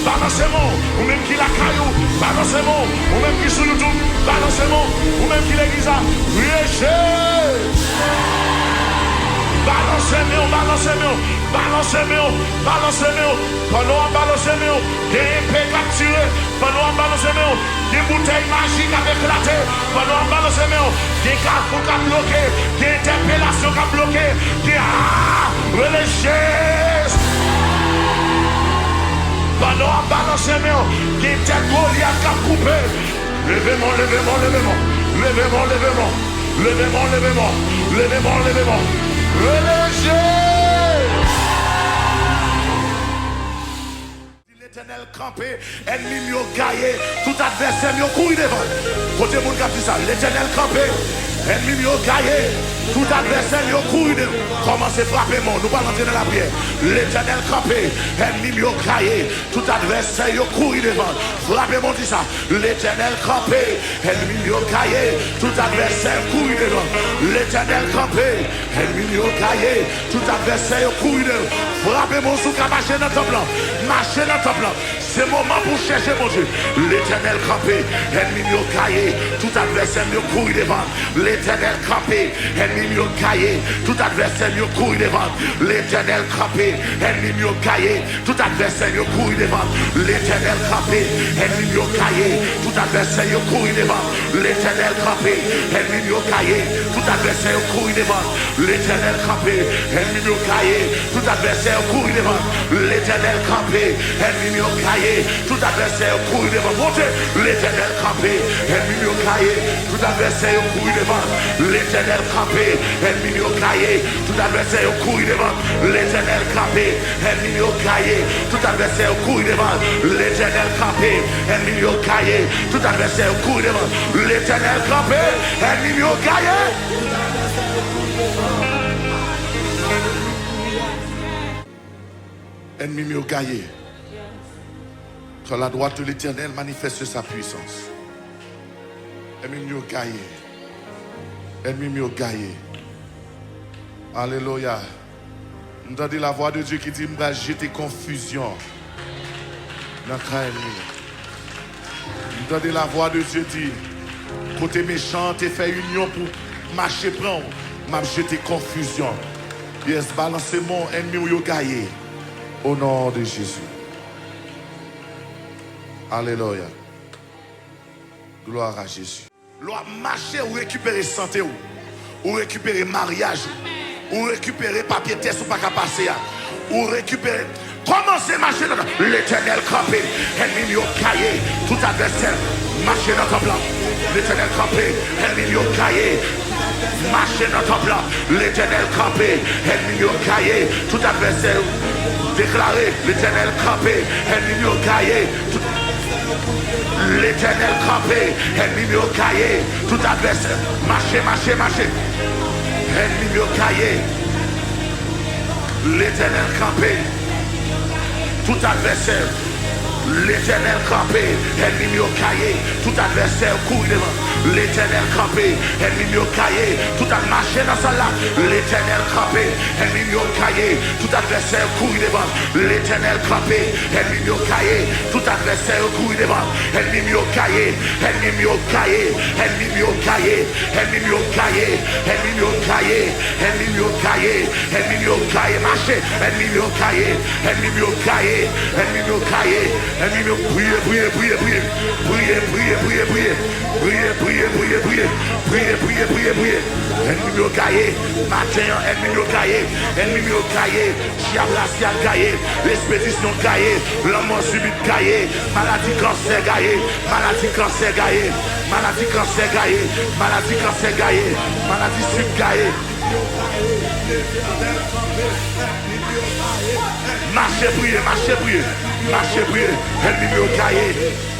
Balancez-moi, ou même qui la caillou, balancez-moi, ou même qui sur YouTube, balancez-moi, ou même qui l'église a, balancez-moi, pendant on balancez-moi, des épées capturées, pendant on balancez-moi, des bouteilles magiques à éclater, pendant on balancez-moi, des carrefours qui bloqués, des interpellations qui bloquées, des religieuses. Pendant on balancez-moi, des têtes Goliath qui coupées. Levez-moi. L'éternel campé, ennemi mio gaillé, tout adversaire mio couille devant. Côté mon cap dit ça, l'éternel campé, ennemi mio gaillé, tout adversaire mio couille devant. Commencez à frapper mon, nous allons entrer dans la prière. L'éternel campé, ennemi mio gaillé, tout adversaire mio couille devant. Frappez mon dit ça, l'éternel campé, ennemi mio gaillé, tout adversaire couille devant. L'éternel campé, ennemi mio gaillé, tout adversaire couille devant. Frappez mon sous qu'à marcher dans ton plan, marcher dans ton plan. C'est le moment pour chercher mon Dieu. L'éternel campé, ennemi mio caillé, tout adversaire mio couille devant. L'éternel campé, ennemi mio caillé, tout adversaire mio couille devant. L'éternel campé, ennemi mio caillé, tout adversaire mio couille devant. L'éternel campé, ennemi mio caillé, tout adversaire mio couille devant. L'éternel campé, ennemi mio caillé, tout adversaire mio couille devant. L'éternel campé, ennemi mio caillé, tout adversaire couille devant. L'éternel campé, ennemi mio caillé, tout adversaire couille devant. Montez, l'éternel campé, ennemi mio caillé, tout adversaire couille devant. L'éternel campé, ennemi mio caillé, tout adversaire couille devant. L'éternel campé, ennemi mio caillé, tout adversaire couille devant. L'éternel campé, ennemi mio caillé, tout adversaire couille devant. L'éternel campé, ennemi mio caillé. Ennemi mio caillé. Quand la droite de l'Éternel manifeste sa puissance. Ennemi mio caillé. Ennemi mio caillé. Alléluia. Nous entendons la voix de Dieu qui dit, va jeter confusion dans le ennemi. Nous entendons la voix de Dieu dit, côté méchant, tu fait union pour marcher prendre, m'a jeté confusion. Yes, balancez mon ennemi ou yo gaillé. Au nom de Jésus. Alléluia. Gloire à Jésus. L'on marcher ou récupérer santé ou récupérer mariage ou récupérer papier test ou pas qu'à passer ou récupérer. Commencez à marcher dans l'éternel campé, ennemi au cahier, tout adversaire, marchez dans ton plan. L'éternel campé, ennemi au cahier, marchez dans ton plan. L'éternel campé, ennemi au cahier, tout adversaire, déclaré, l'éternel campé, ennemi au cahier, l'éternel campé, ennemi au cahier, tout adversaire, marchez, ennemi au cahier, l'éternel campé, tout adversaire, l'éternel campé, ennemi au cahier, tout adversaire couille devant. L'éternel campé, ennemi au cahier, tout a marché dans sa là. L'éternel campé, ennemi au cahier, tout adversaire couille devant. L'éternel campé, ennemi au cahier, tout adversaire couille devant. Ennemi au cahier, ennemi au cahier, ennemi au cahier, ennemi au cahier, ennemi au cahier, ennemi au cahier, ennemi au cahier, marché, ennemi au cahier, ennemi au cahier, ennemi au cahier, ennemi au priez. Ennemi au cahier, matin, ennemi au cahier, chiablasia cahier, l'expédition cahier, l'homme subit cahier, maladie cancer cahier, maladie cancer cahier, maladie cancer cahier, maladie cancer cahier, maladie sub cahier. Marchez, ennemi au cahier,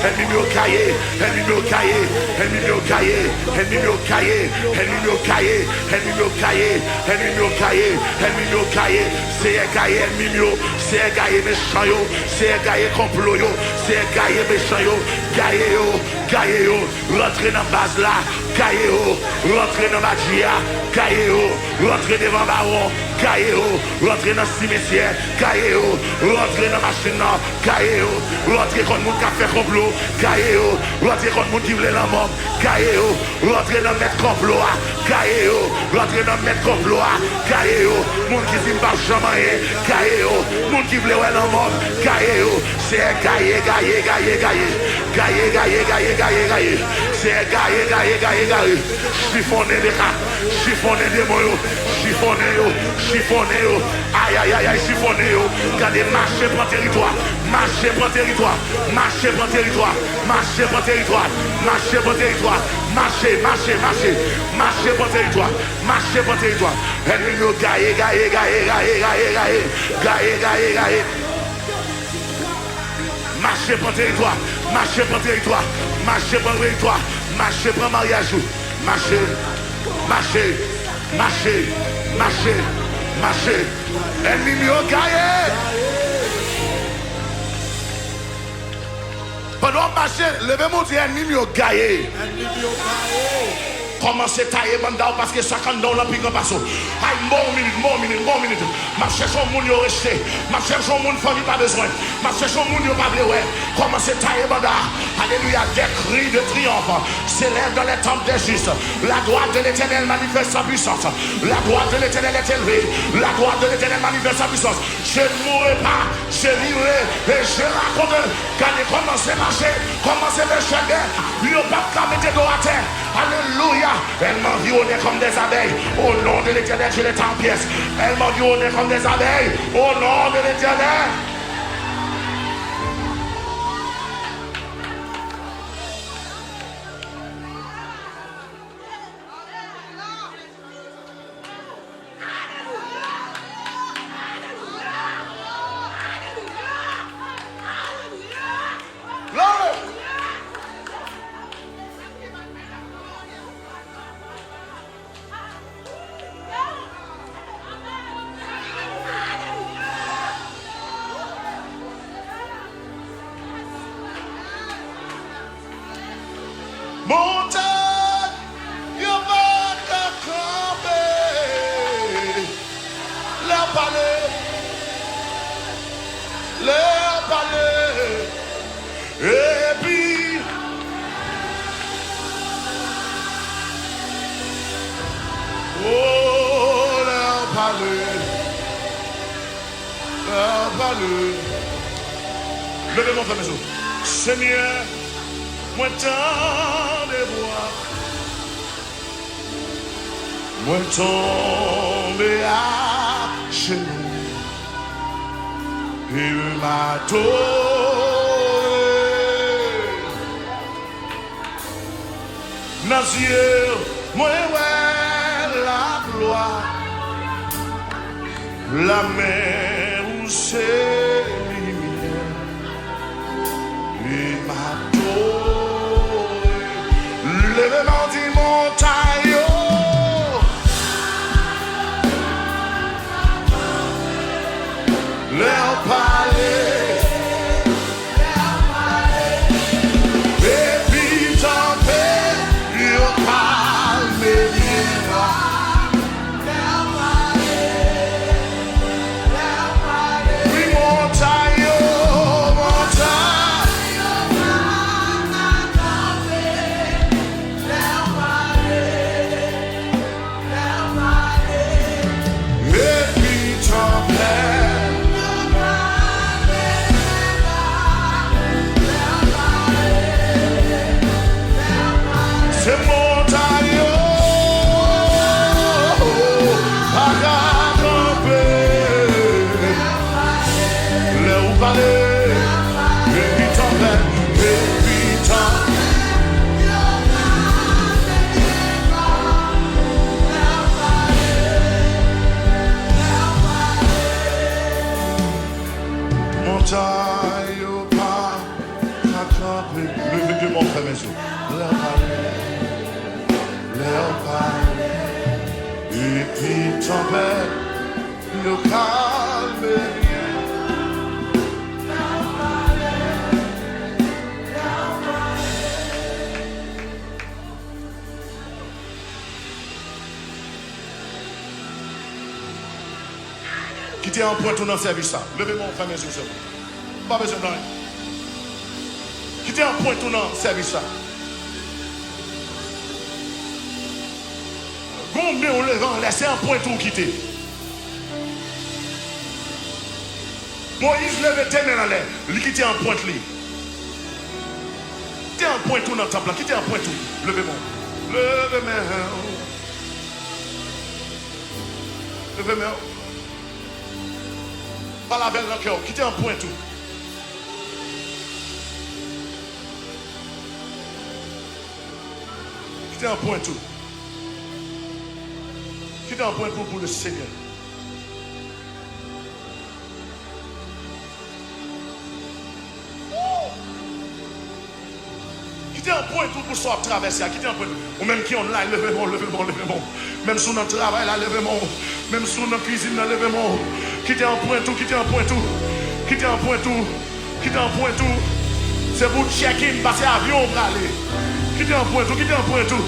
ennemi au cahier, ennemi au cahier, ennemi au cahier, ennemi au cahier, ennemi au cahier, ennemi au cahier, ennemi au cahier, ennemi au cahier, c'est un cahier ennemi yo, c'est un cahier méchant yo, c'est un cahier complot yo, c'est un cahier méchant yo, cahier yo, rentrez dans base là, cahier yo, rentrez dans magia, cahier yo, rentrez devant baron, caillou, rentrer dans le cimetière, caillou, rentrer dans la machine, caillou, rentrer contre le monde qui a fait complot, caillou, rentrer contre le monde qui voulait la mort, caillou, rentrer dans le maître complot, caillou, rentrer dans le maître complot, caillou, monde qui dit pas jamais, caillou, monde qui voulait la mort, caillou, c'est gaillé, c'est gaillé, chiffonner des cas, chiffonner des moyens, chiffonner, aïe, chiffonner, regardez, marcher pour territoire, marcher pour territoire, marcher pour territoire, marcher pour territoire, marcher pour territoire, marcher pour territoire, marcher pour territoire, ennemi yo gaillé, marcher pour territoire, marcher pour territoire, marcher pour territoire, marcher pour mariage, marcher, ennemi yo gaillé. Pendant marcher, levez-moi dire ennemi yo gaillé. Commencez à tailler mandao parce que chacun dans la pique en passo. Aïe, bon minute. Ma cherche au monde yo resté. Ma cherche au monde famille pas besoin. Ma cherche au monde yo pas besoin. Commencez à tailler mandao. Alléluia, des cris de triomphe s'élèvent dans les temples des justes. La droite de l'Éternel manifeste sa puissance. La droite de l'Éternel est élevée. La droite de l'Éternel manifeste sa puissance. Je ne mourrai pas, je vivrai et je raconte. Quand il commence à marcher, commence à me checker. Il n'y a pas qu'à mettre dos à terre. Alléluia. Elle m'environnait comme des abeilles. Au nom de l'Éternel, je les en pièces. Elle m'environnait comme des abeilles. Au nom de l'Éternel. Montagne, you vas camper. Le palais, et puis oh, le palais. Levez mon frère, mes autres. Seigneur, moi tant de bois, moi tombe à genoux, et m'a dans les yeux, moi ouais la gloire, la mer où c'est lumière, et m'a levez-moi du montagne. Leur palais. Et puis tempête, yo calme oui, montagne, Levez mon frère, mes yeux. Leur palais. Et puis tempête, le calme rien. quittez un point tout dans le service ça. Levez-moi, frère, mes yeux, c'est bon. Pas besoin de rien. Quittez un point tout dans le service ça. Gombez au levant, laissez un point tout quitter. Moïse levait tes mains en l'air. Il quitte un point li. Quittez un point tout dans le temple là. Quittez un point tout. Levez-moi. Levez-moi. Levez-moi. Pas la belle dans le cœur. Quittez un point tout. Quittez un point tout. Quittez un point tout pour le Seigneur. Quittez un point tout pour sortir traverser. Quittez un point tout. Ou même qui on là, levez-moi, levez-moi, levez-moi. Même si on a travail là, levez-moi. Même si on a cuisine là, levez-moi. Quittez un point tout, quittez un point tout. Quittez un point tout. Quittez un point tout. C'est pour check-in, passer avion pour aller. Quittez un point tout, quittez un point tout.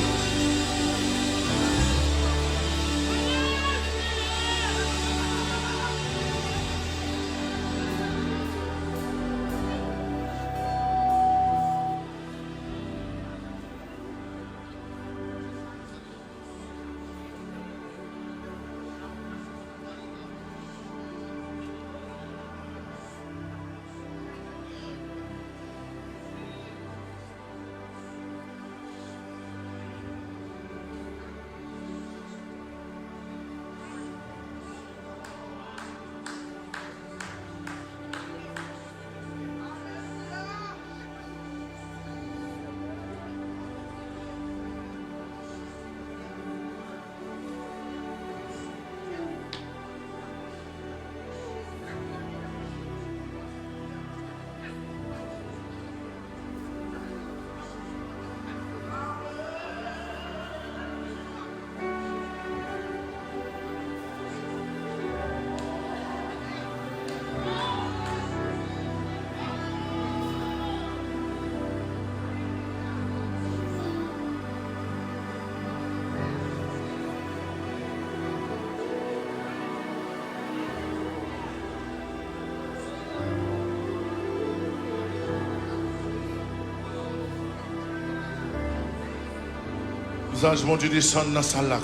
Les anges vont Dieu descendre dans la salle là.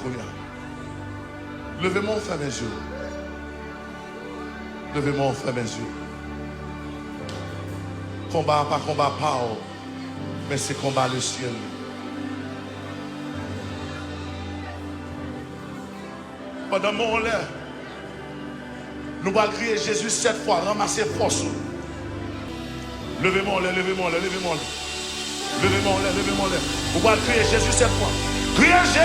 Levez-moi, frère, mes yeux. Levez-moi, frère, mes yeux. Combat, pas combat, pas, mais c'est combat le ciel. Pendant mon l'air, nous allons crier Jésus 7 fois, ramasser force. Levez-moi, levez-moi, levez-moi. Levez-moi, levez-moi. Vous allez crier Jésus 7 fois. Criez Jésus!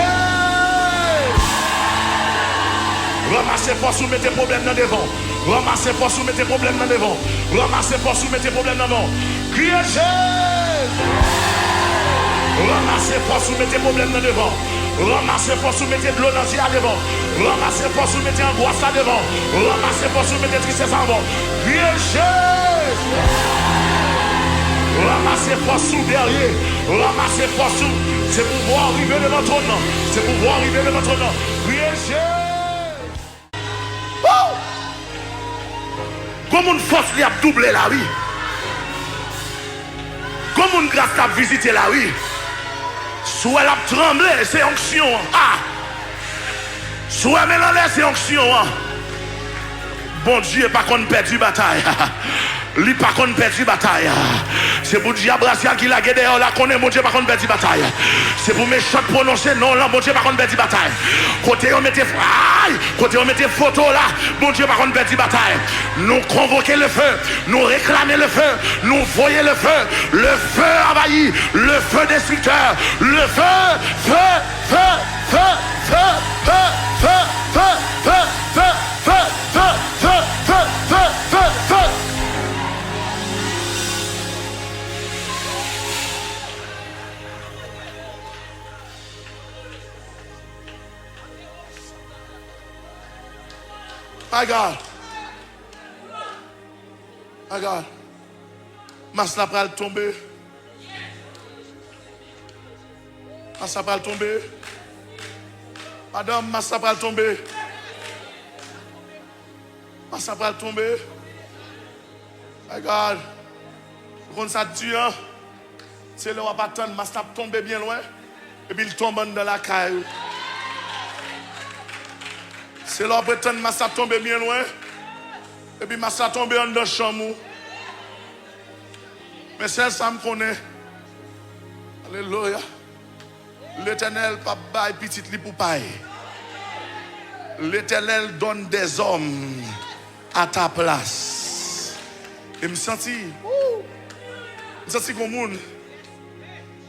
Ramassez force ou mettez problème dans devant. Ramassez force ou mettez problème dans devant. Ramassez force ou mettez problème dans devant. Criez Jésus! Ramassez force ou mettez problème dans devant. Ramassez force ou mettez de l'eau dans le devant. Ramassez force ou mettez angoisse là devant. Ramassez force ou mettez tristesse en avant. Criez Jésus! Ramassez force ou derrière. Ramassez force ou. C'est pour voir arriver devant ton nom. C'est pour voir arriver devant ton nom. Criez Jésus! Comme une force qui a doublé la vie. Comme une grâce qui a visité la vie. Soit elle a tremblé, c'est onction. Ah! Soit mélangé, c'est onction. Bon Dieu, pas qu'on perd du bataille. Lui, pas qu'on perd du bataille. C'est pour diable qui l'a guédé, là qu'on est, mon Dieu, pas qu'on perd du bataille. C'est pour méchant prononcer, non, là, mon Dieu, pas qu'on perd du bataille. Côté on mettait photo là, mon Dieu, pas qu'on perd du bataille. Nous convoquer le feu, nous réclamer le feu, nous voyer le feu envahi, le feu destructeur, le feu. My God. Mas la pral tomber. Mas la pral tomber. Madame, mas la pral tomber. ça va tomber. Regarde. Quand ça dure, c'est là où on va attendre, mais ça tombe bien loin. Et puis il tombe dans la caille. C'est là où on prétend que ça tombe bien loin. Et puis ça tombe dans la chambre. Mais c'est ça que je connais. Alléluia. L'Éternel pas bail petit li pour paille. L'Éternel donne des hommes à ta place. Et me senti comme monde.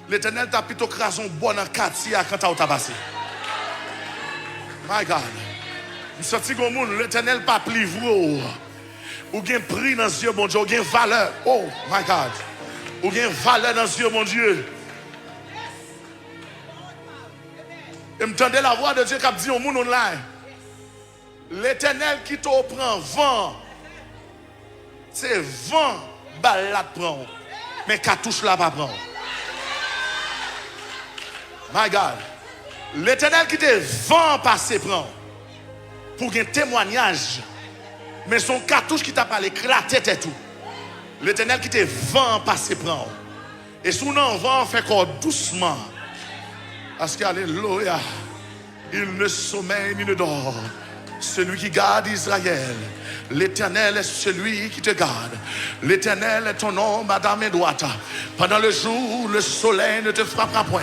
L'Éternel t'a plutôt crasé un bon quartier quand t'as passé. My God. Me senti comme monde. L'Éternel pas livré. Ou gen prix dans les yeux, mon Dieu. Ou gen valeur. Oh my God. Ou gen valeur dans les yeux, mon Dieu. Et m'entendez la voix de Dieu qui a dit au monde online. L'Éternel qui te prend vent. C'est vent balade prend. Mais cartouche là pas prend. My God. L'Éternel qui te vent passer prend. Pour un témoignage. Mais son cartouche qui t'a parlé éclaté tout. L'Éternel qui te vent passer prend. Et sous non vent fait quoi doucement. Parce qu'alléluia, il ne sommeille ni ne dort. Celui qui garde Israël, l'Éternel est celui qui te garde. L'Éternel est ton nom, madame et droite. Pendant le jour, le soleil ne te frappera point,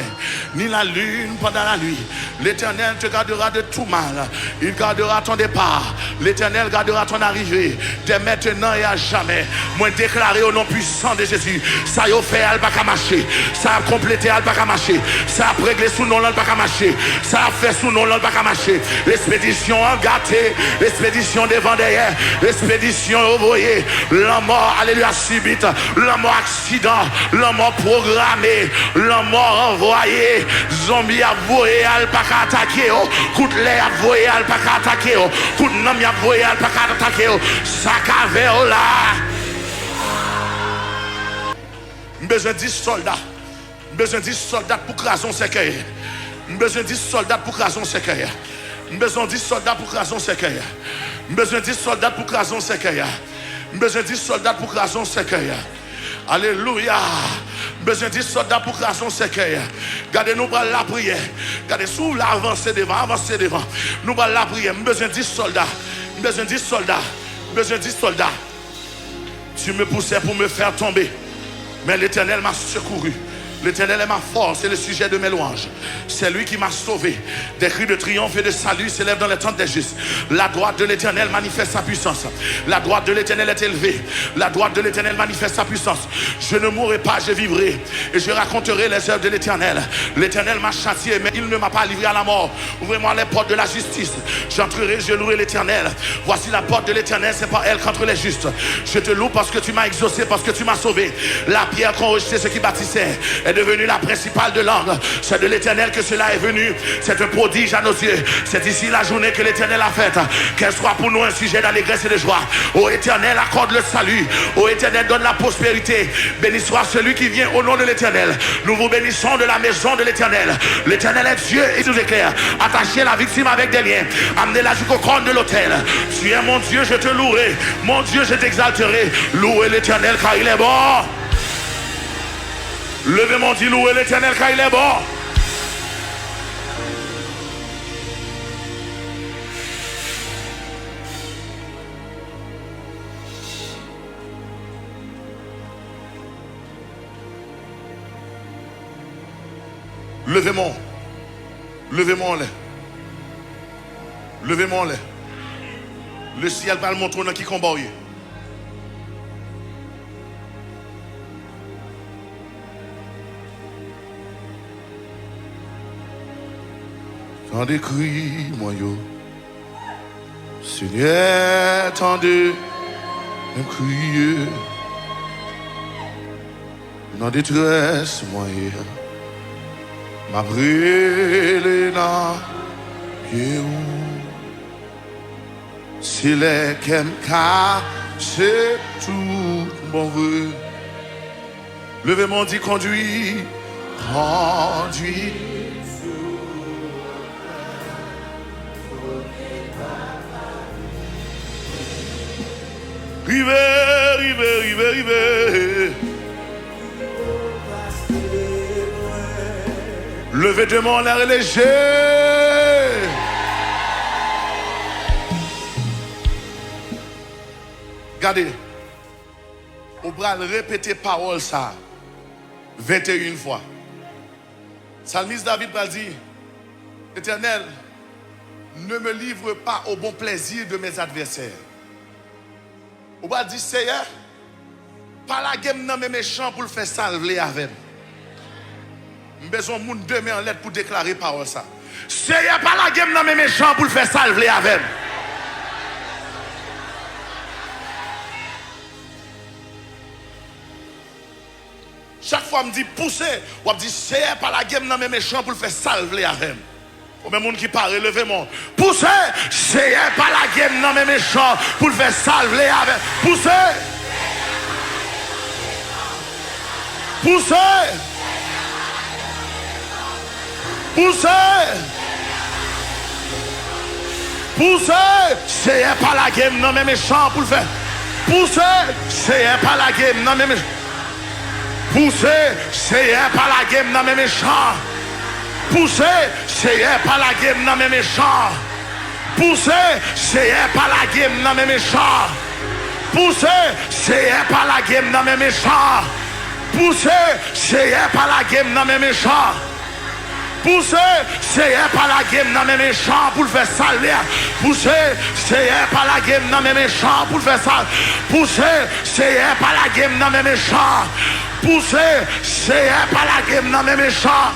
ni la lune pendant la nuit. L'Éternel te gardera de tout mal. Il gardera ton départ. L'Éternel gardera ton arrivée. Dès maintenant et à jamais. Moi déclaré au nom puissant de Jésus. Ça y a fait, elle n'a pas marcher. Ça a complété, elle n'a pas marcher. Ça a réglé sous nom, elle n'a pas marcher. Ça a fait sous nom, elle n'a pas marcher. L'expédition en gâté. L'expédition devant derrière. L'expédition envoyée. La mort, alléluia, subite. La mort accident. La mort programmée. La mort envoyée. Zombie a voyé, elle pas attaquer. Coup de lait a voyé, elle pas attaquer. Coup de nom a voyé, elle pas attaquer. Sac à verre là. Besoin de 10 soldats. Besoin de 10 soldats pour craser un cercueil. Besoin de 10 soldats pour craser un cercueil. Besoin de 10 soldats pour craser un cercueil. Besoin de 10 soldats pour craser un cercueil. Besoin de 10 soldats pour craser un cercueil. Alléluia. Besoin de 10 soldats pour craser un cercueil. Gardez-nous pour la prière. Gardez sous la avancer devant, avancer devant. Nous pour la prière. Besoin de 10 soldats. Besoin de 10 soldats. Besoin de 10 soldats. Tu me poussais pour me faire tomber. Mais l'Éternel m'a secouru. L'Éternel est ma force et le sujet de mes louanges. C'est lui qui m'a sauvé. Des cris de triomphe et de salut s'élèvent dans les tentes des justes. La droite de l'Éternel manifeste sa puissance. La droite de l'Éternel est élevée. La droite de l'Éternel manifeste sa puissance. Je ne mourrai pas, je vivrai. Et je raconterai les œuvres de l'Éternel. L'Éternel m'a châtié, mais il ne m'a pas livré à la mort. Ouvrez-moi les portes de la justice. J'entrerai, je louerai l'Éternel. Voici la porte de l'Éternel, c'est pas elle qu'entre les justes. Je te loue parce que tu m'as exaucé, parce que tu m'as sauvé. La pierre qu'ont rejeté ceux qui bâtissaient est devenue la principale de l'angle. C'est de l'Éternel que cela est venu. C'est un prodige à nos yeux. C'est ici la journée que l'Éternel a faite. Qu'elle soit pour nous un sujet d'allégresse et de joie. Ô Éternel, accorde le salut. Ô Éternel, donne la prospérité. Béni soit celui qui vient au nom de l'Éternel. Nous vous bénissons de la maison de l'Éternel. L'Éternel est Dieu et nous éclaire. Attachez la victime avec des liens. Amenez-la jusqu'au corps de l'autel. Tu es mon Dieu, je te louerai. Mon Dieu, je t'exalterai. Louez l'Éternel car il est bon. Levez mon Dieu, louez l'Éternel car il est bon. Levez-moi. Levez-moi. Levez-moi. Le ciel va le montrer dans qui combat. Tant de cris, moi yo, Seigneur, tant de crier, dans détresse, moi yo, m'a brûlé dans pied où, c'est les qu'aime c'est tout mon vœu. Levez mon dit conduit. rive. Levez de mon air léger. Regardez. On va répéter parole ça 21 fois. Psalmiste David va dire, Éternel, ne me livre pas au bon plaisir de mes adversaires. On va dire, Seigneur, pas la game dans mes méchants pour le faire salver avec. J'ai besoin de monde demain en lettre pour déclarer parole ça. Seigneur, pas la game dans mes méchants pour le faire salver avec. Chaque fois, je me dis pousser, ou je dis Seigneur, pas la game dans mes méchants pour le faire salver avec. Ou même monde qui parle, levez-moi. Poussez, Seigneur, pas la game dans mes méchants pour le faire salver avec. Poussez. Poussez. Poussez. Poussez. Seigneur, pas la game dans mes méchants pour le faire. Poussez. Seigneur, pas la game dans mes méchants. Poussez. Seigneur, pas la game dans mes méchants. Poussez, Seigneur, pas la game dans mes méchants. Poussez, Seigneur, pas la game dans mes méchants. Poussez, Seigneur, pas la game dans mes méchants. Poussez, Seigneur, pas la game dans mes méchants. Poussez, Seigneur, pas la game dans mes méchants pour le faire saler. Poussez, Seigneur, pas la game dans mes méchants pour le faire saler. Poussez, Seigneur, pas la game dans mes méchants. Poussez, Seigneur, pas la game dans mes méchants.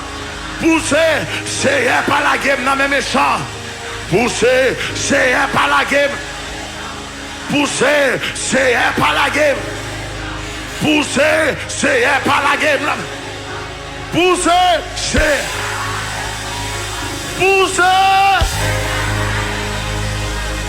Poussez, Seigneur, pas la game dans mes méchants. Poussez, Seigneur, pas la game. Poussez, Seigneur, pas la game. Poussez, Seigneur, pas la game. Poussez, Seigneur. Poussez.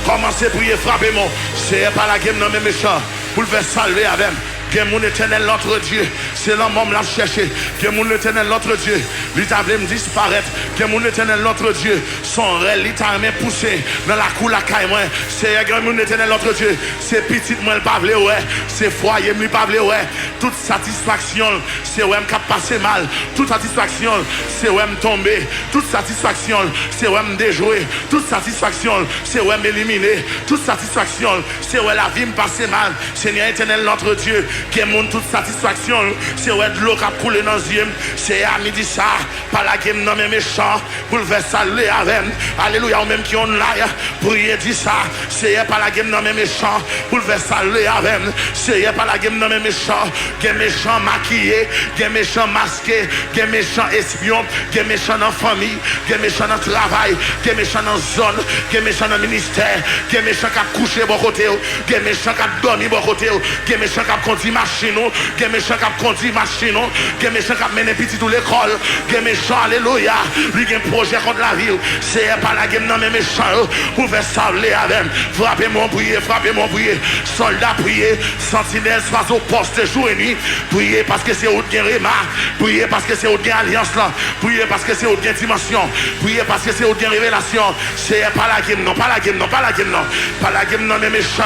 Commencez à prier, frappez-moi. Seigneur, pas la game dans mes méchants. Pour le faire salver avec. Que mon éternel, notre Dieu, c'est l'homme qui l'a cherché. Que mon éternel, notre Dieu, lui t'a voulu me disparaître. Que mon éternel, notre Dieu, son rêve, lui t'a même poussé dans la cour, la caille. C'est mon éternel, notre Dieu, c'est petit, moi, le pavlé, ouais. C'est foyer, moi, le pavlé, ouais. Toute satisfaction, c'est ouais, qui a passé mal. Toute satisfaction, c'est ouais, me tomber. Toute satisfaction, c'est ouais, me déjouer. Toute satisfaction, c'est ouais, m'éliminer. Toute satisfaction, c'est ouais, la vie me passer mal. Seigneur éternel, notre Dieu, qui est mon toute satisfaction, c'est ouais de l'eau qui a coulé dans les yeux. C'est à midi ça, pas la game dans mes méchants, pour le faire saler avec. Alléluia, ou même qui ont là, priez dit ça, c'est pas la game dans mes méchants, pour le faire saler avec. C'est pas la game dans mes méchants, qui est méchant maquillé, qui est méchant masqué, qui est méchant espion, qui est méchant dans famille, qui est méchant dans travail, qui est méchant dans zone, qui est méchant dans ministère, qui est méchant qui a couché bon côté, qui est méchant qui a dormi bon côté, qui est méchant qui a conduit machine, qui est méchant qui a conduit machine, qui est méchant qui a mené petit tout l'école, qui est méchant, alléluia, lui qui a un projet contre la ville, c'est pas la game dans mes méchants, pour faire sabler avec, frappez-moi, priez, soldats, priez, sentinelles, oiseaux, poste, jour et nuit, priez parce que c'est autre gain remar, priez parce que c'est autre gain alliance là, priez parce que c'est autre gain dimension, priez parce que c'est autre gain révélation, c'est pas la game, non, pas la game, non, pas la game, non, pas la game dans mes méchants,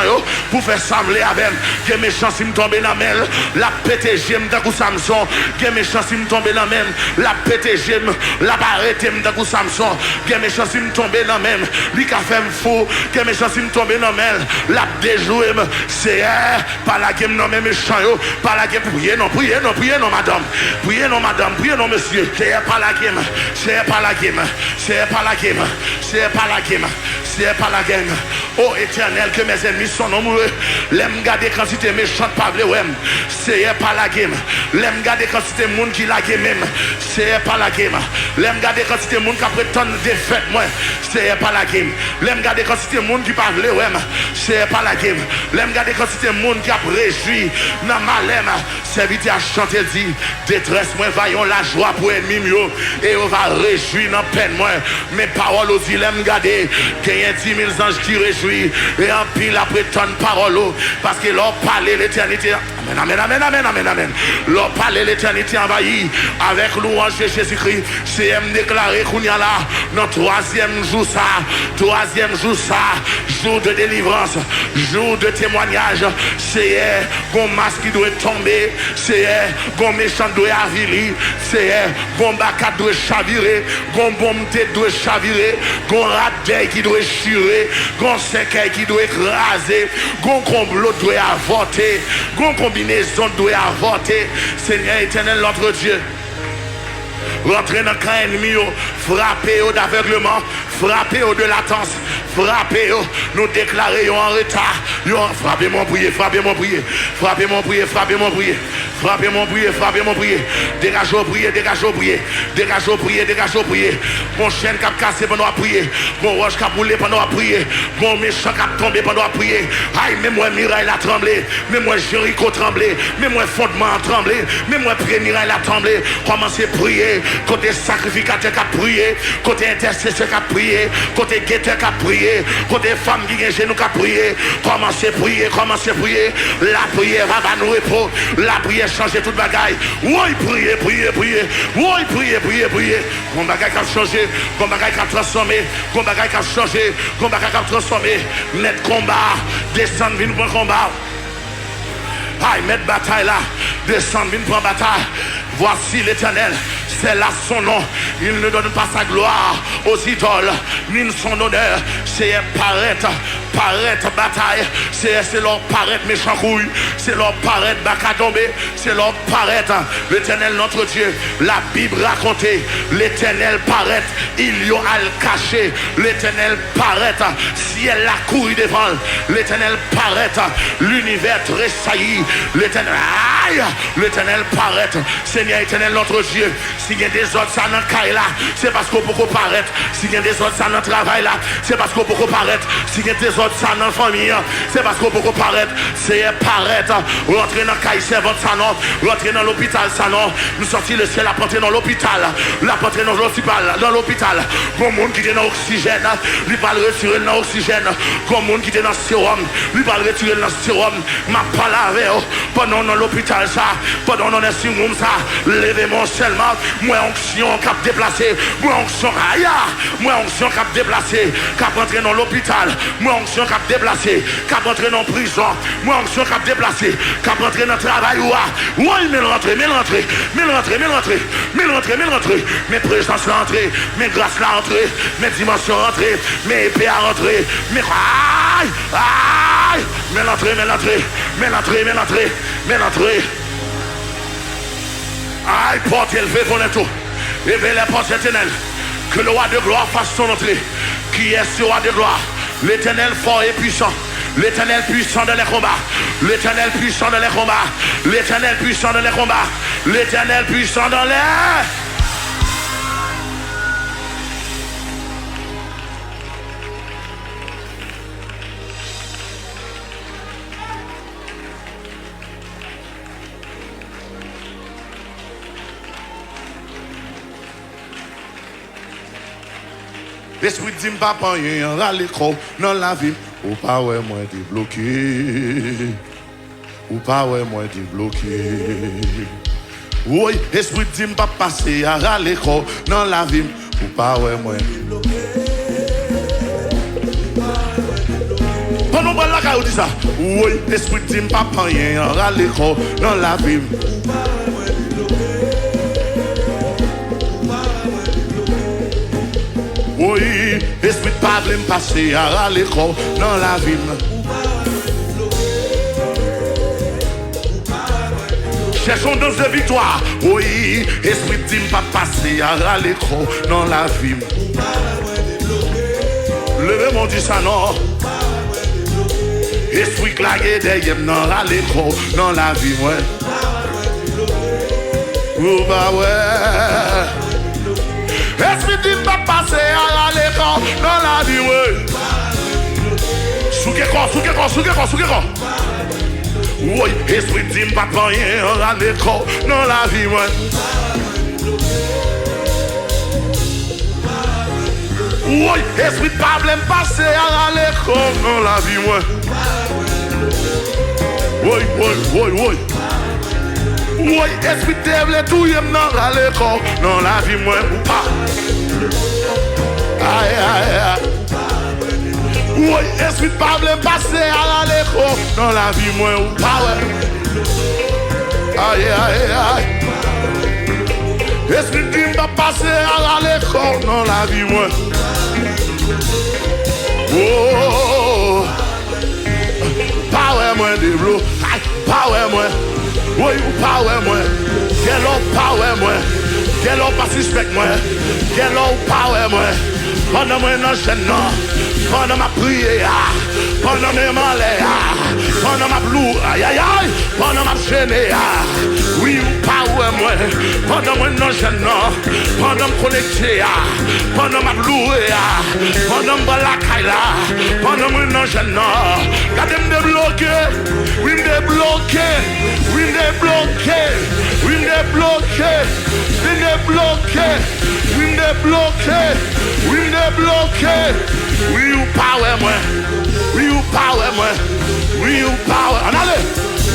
pour faire sabler avec, que méchant si me tombe dans même, la pété j'aime d'un coup Samson, que méchant si me tombe dans même, la pété j'aime, la barrette d'un coup Samson, que méchant si me tombe dans même, lui qui a fait me fou, que méchant si me tombe dans même, la déjoué, c'est pas la game non mais méchant, pas la game, priez non madame, priez non monsieur, c'est pas la game, c'est pas la game, c'est pas la game, c'est pas la game, c'est pas la game. Oh éternel, que mes ennemis sont nombreux, l'aime garder quand c'était méchant, pas vrai, ouais, c'est pas la game, l'aime garder quand c'était monde qui la game même, c'est pas la game, l'aime garder quand c'était monde qui a prétendu défaite, moi, c'est pas la game, l'aime garder quand c'était monde qui pas vrai, ouais, c'est pas la game, l'aime garder quand c'était monde qui a réjoui, dans ma lème, serviteur à chanter dit, détresse, moi, voyons la joie pour ennemi mieux, et on va réjouir dans peine, moi, mes paroles aussi, l'aime garder, qu'il y a 10 000 anges qui réjouissent, et en pile après ton parole, parce que leur parler l'éternité. Amen. Leur parler l'éternité envahie avec louange de Jésus-Christ. C'est me déclarer qu'on y a là, dans troisième jour ça, jour de délivrance, jour de témoignage. C'est un masque qui doit tomber, c'est un méchant doit avilir, c'est un bacat doit chavirer, un bombe doit chavirer, un radeau qui doit chirer, un cercueil qui doit écraser, un complot doit avorter, une combinaison doit avorter. Seigneur éternel, notre Dieu, rentrez dans le camp ennemi, frappez-vous d'aveuglement, frappez-vous de latence, frappez-vous, nous déclarons en retard. Frappez-moi, priez, frappez-moi, priez, frappez-moi, priez, frappez-moi, priez, frappez-moi, priez, frappez-moi, priez, dégagez-vous, priez, dégagez-vous, priez, dégagez-vous, priez, dégagez-vous, priez. Mon chêne qui a cassé pendant à prier, mon roche qui a boulé pendant à prier, mon méchant qui a tombé pendant à prier. Aïe, mais moi, Mirail a tremblé, mais moi, Jéricho tremblé, mais moi, fondement a tremblé, mais moi, Mirail a tremblé. Commencez à prier, côté sacrificateur qui a prié, côté intercesseur qui a prié, côté guetteur qui a prié, côté femme qui a genou qui a prié. Commencez à prier, commencez à prier. La prière va nous repos, la prière change toute bagaille. Oui, priez, priez, priez. Oui, priez, priez, priez. Mon bagaille qui a changé, mon bagaille qui a transformé, mon bagaille qui a changé, mon bagaille qui a transformé. Net combat, descendre, venir pour combat. Aïe, mettre bataille là, descendre, venir pour bataille. Voici l'Éternel, c'est là son nom. Il ne donne pas sa gloire aux idoles, ni son honneur. C'est paraître bataille. C'est leur paraître méchant couille. C'est leur paraître bacatombé. C'est leur paraître l'Éternel notre Dieu. La Bible racontait l'Éternel paraître. Il y a à le cacher. L'Éternel paraître. Ciel la couru devant. L'Éternel paraître. L'univers tressaillit. L'Éternel, aïe, l'Éternel paraître. Seigneur éternel notre Dieu. S'il y a des autres ça dans le caille là, c'est parce qu'on peut paraître. S'il y a des autres ça dans le travail là, c'est parce qu'on peut paraître. S'il y a des autres ça dans la famille, c'est parce qu'on peut paraître. C'est paraître. Rentrer dans le caille servante ça non. Rentrer dans l'hôpital ça non. Nous sortir le ciel à rentrer dans l'hôpital. La rentrer dans l'hôpital. Comme monde qui est dans l'oxygène, lui va le retirer dans l'oxygène. Comme monde qui est dans le sérum, lui va le retirer dans le sérum. Ma parole avec pendant dans l'hôpital ça, pendant dans le sérum ça. Levez-moi seulement. Moi onction cap déplacé. Moi onction aïe. Moi onction cap déplacé. Cap rentrer dans l'hôpital. Moi onction cap déplacé. Cap rentrer dans prison. Moi onction cap déplacé. Cap rentrer dans le travail. Oui, mais rentrer. Mes présences rentrées. Mes grâces là rentrées. Mes dimensions rentrées. Mes épées à rentrer. Mes aïe. Mais l'entrée. Aïe, porte élevée pour les tout. Éveille les portes éternelles. Que le roi de gloire fasse son entrée. Qui est ce roi de gloire? L'Éternel fort et puissant. L'Éternel puissant dans les combats. L'Éternel puissant dans les combats. L'Éternel puissant dans les combats. L'Éternel puissant dans les... L'esprit dit papa rien à l'écran dans la vie. Ou pas ouais moi débloqué. Ou pas ouais moi débloqué. Oui, l'esprit dit pas passer à l'écran dans la vie. Ou pas ouais moi débloqué. Pendant que la caille dit ça. Oui, l'esprit dit papa rien à l'écran dans la vie. Oui, esprit de pas me passer à l'école dans la vie. Cherchons dans de victoire. Oui, esprit de pas passer à l'école dans la vie. Levez mon Dieu ça non. Esprit clagué derrière dans l'école dans la vie. Oh bah ouais. Esprit dit pas passer à l'écran dans la vie, oui. Soukeko. Oui, esprit dit pas rien à l'écran dans la vie, oui. Oui, esprit pas blême passer à l'écran dans la vie, oui. Oui. Oui, esprit de tout yem dans l'école, dans la vie moi ou pas. Aïe aïe aïe. Oui, esprit pas blé passer à l'école, dans la vie moi ou pas. Aïe aïe aïe. Esprit qui m'a passé à l'école, dans la vie moi. Oh, power moi de blo, power moi. Oui, power moi. Quel power moi. Quel pas suspect moi. Quel power moi. Pendant moi non chaîne non. Pendant ma prière, pendant mes malais, pendant ma blue, aïe aïe aïe, pendant ma chaîne, oui, power moi. Pendant moi non chaîne non. Pendant me connecter, pendant ma blue, pendant ma la pendant moi non chaîne non. Gardez me débloquer, oui me débloquer, oui me débloquer, oui me débloquer, oui me débloquer, oui me débloquer, oui me débloquer. We you power moi, we you power moi, we you power. Another,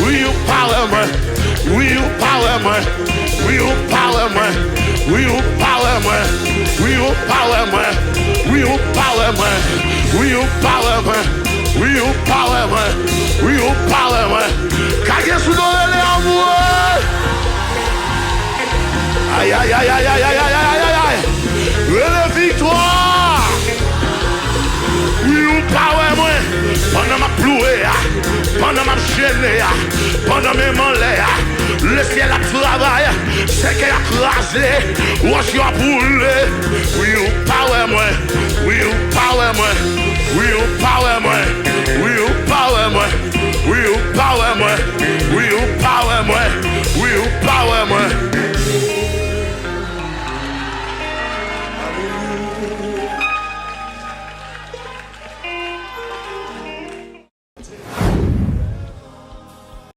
we you power moi, we you power moi, we you power moi, we you power moi, we you power moi, we you power moi, we you power moi, we you power moi, we you power moi. Kage sou do le amour. Aïe aïe aïe aïe aïe aïe aïe aïe aïe. Le victoire. You power moi, pendant ma plouée, pendant ma chaîne, pendant mes mollets, le ciel a travaillé, c'est qu'il a crasé, wash your boule. You power moi, you power moi, you power moi, you power moi, you power moi,